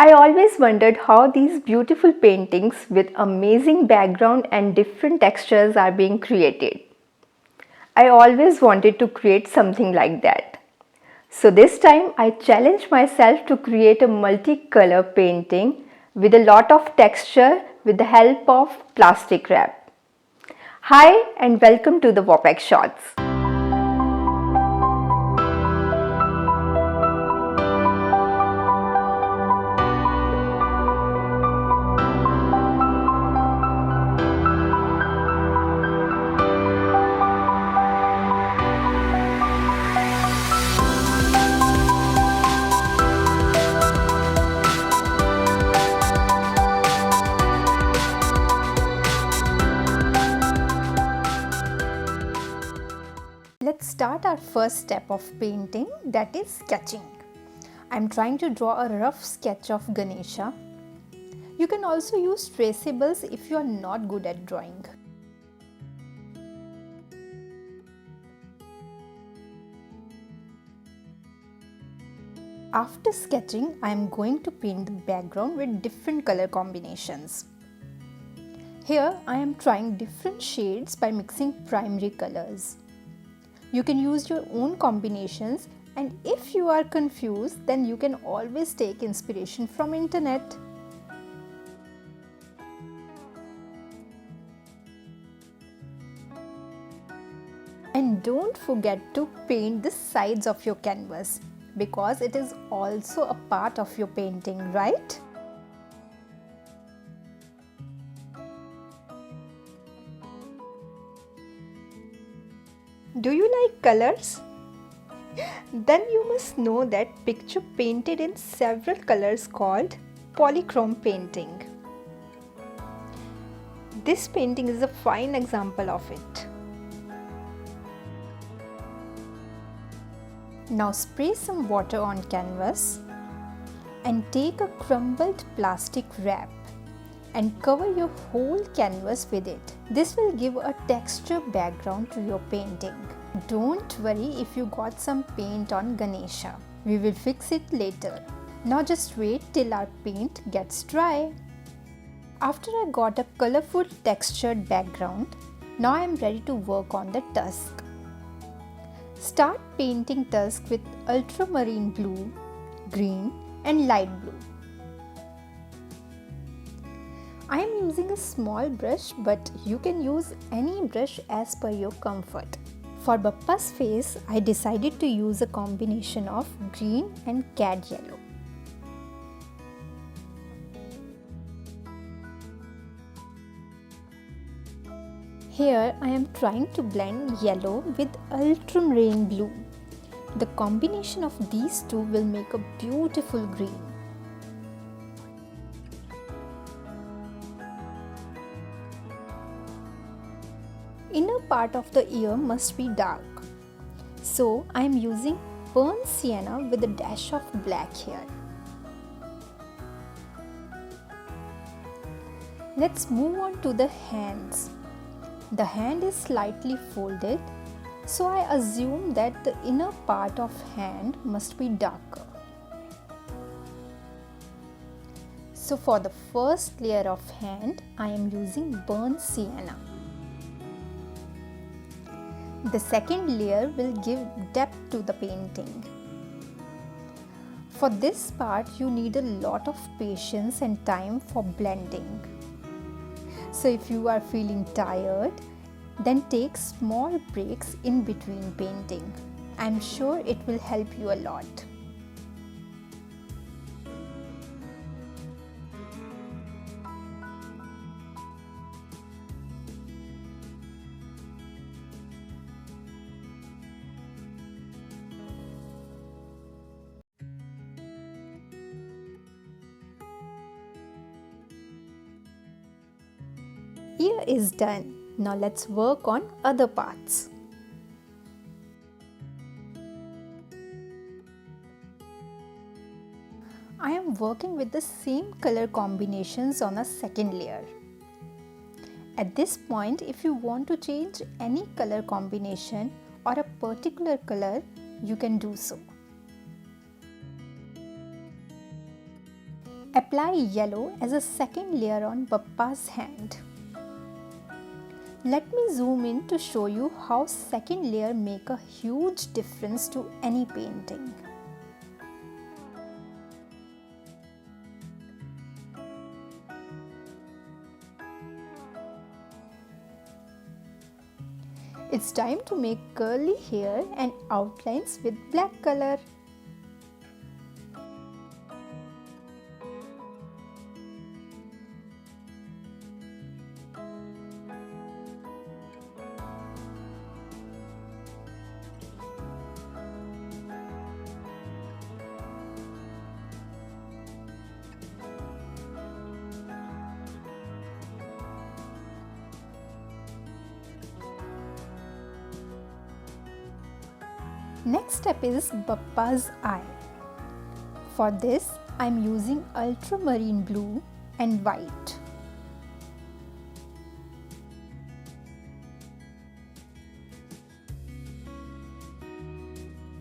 I always wondered how these beautiful paintings with amazing background and different textures are being created. I always wanted to create something like that. So this time I challenged myself to create a multicolor painting with a lot of texture with the help of plastic wrap. Hi and welcome to the Wopak Shots. Let's start our first step of painting, that is sketching. I'm trying to draw a rough sketch of Ganesha. You can also use traceables if you are not good at drawing. After sketching, I am going to paint the background with different color combinations. Here I am trying different shades by mixing primary colors. You can use your own combinations, and if you are confused, then you can always take inspiration from internet. And don't forget to paint the sides of your canvas because it is also a part of your painting, right? Do you like colors? Then you must know that picture painted in several colors called polychrome painting. This painting is a fine example of it. Now spray some water on canvas and take a crumbled plastic wrap and cover your whole canvas with it. This will give a texture background to your painting. Don't worry if you got some paint on Ganesha. We will fix it later. Now just wait till our paint gets dry. After I got a colorful textured background, now I am ready to work on the tusk. Start painting tusk with ultramarine blue, green and light blue. I am using a small brush, but you can use any brush as per your comfort. For Bappa's face, I decided to use a combination of green and cad yellow. Here I am trying to blend yellow with ultramarine blue. The combination of these two will make a beautiful green. Inner part of the ear must be dark. So I am using burnt sienna with a dash of black here. Let's move on to the hands. The hand is slightly folded, so I assume that the inner part of hand must be darker. So for the first layer of hand, I am using burnt sienna. The second layer will give depth to the painting. For this part, you need a lot of patience and time for blending. So if you are feeling tired, then take small breaks in between painting. I'm sure it will help you a lot. Ear is done. Now let's work on other parts. I am working with the same color combinations on a second layer. At this point, if you want to change any color combination or a particular color, you can do so. Apply yellow as a second layer on Bappa's hand. Let me zoom in to show you how second layer make a huge difference to any painting. It's time to make curly hair and outlines with black color. Next step is Bappa's eye. For this, I am using ultramarine blue and white.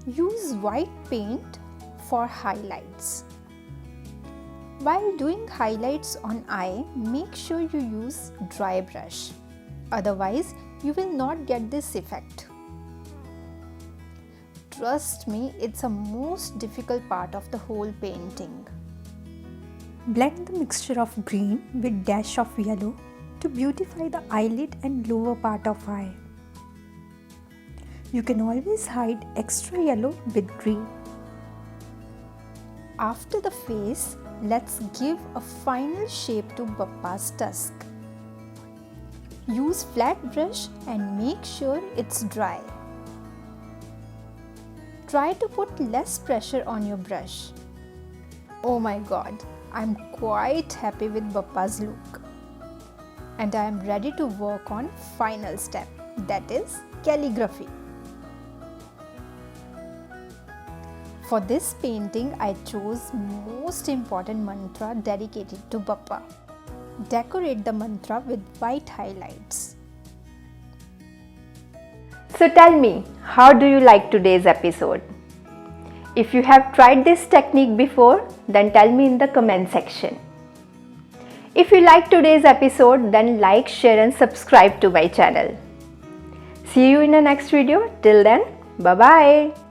Use white paint for highlights. While doing highlights on eye, make sure you use dry brush. Otherwise, you will not get this effect. Trust me, it's a most difficult part of the whole painting. Blend the mixture of green with dash of yellow to beautify the eyelid and lower part of eye. You can always hide extra yellow with green. After the face, let's give a final shape to Bappa's tusk. Use flat brush and make sure it's dry. Try to put less pressure on your brush. Oh my god, I'm quite happy with Bappa's look. And I am ready to work on final step, that is calligraphy. For this painting, I chose most important mantra dedicated to Bappa. Decorate the mantra with white highlights. So tell me, how do you like today's episode? If you have tried this technique before, then tell me in the comment section. If you like today's episode, then like, share and subscribe to my channel. See you in the next video. Till then, bye bye.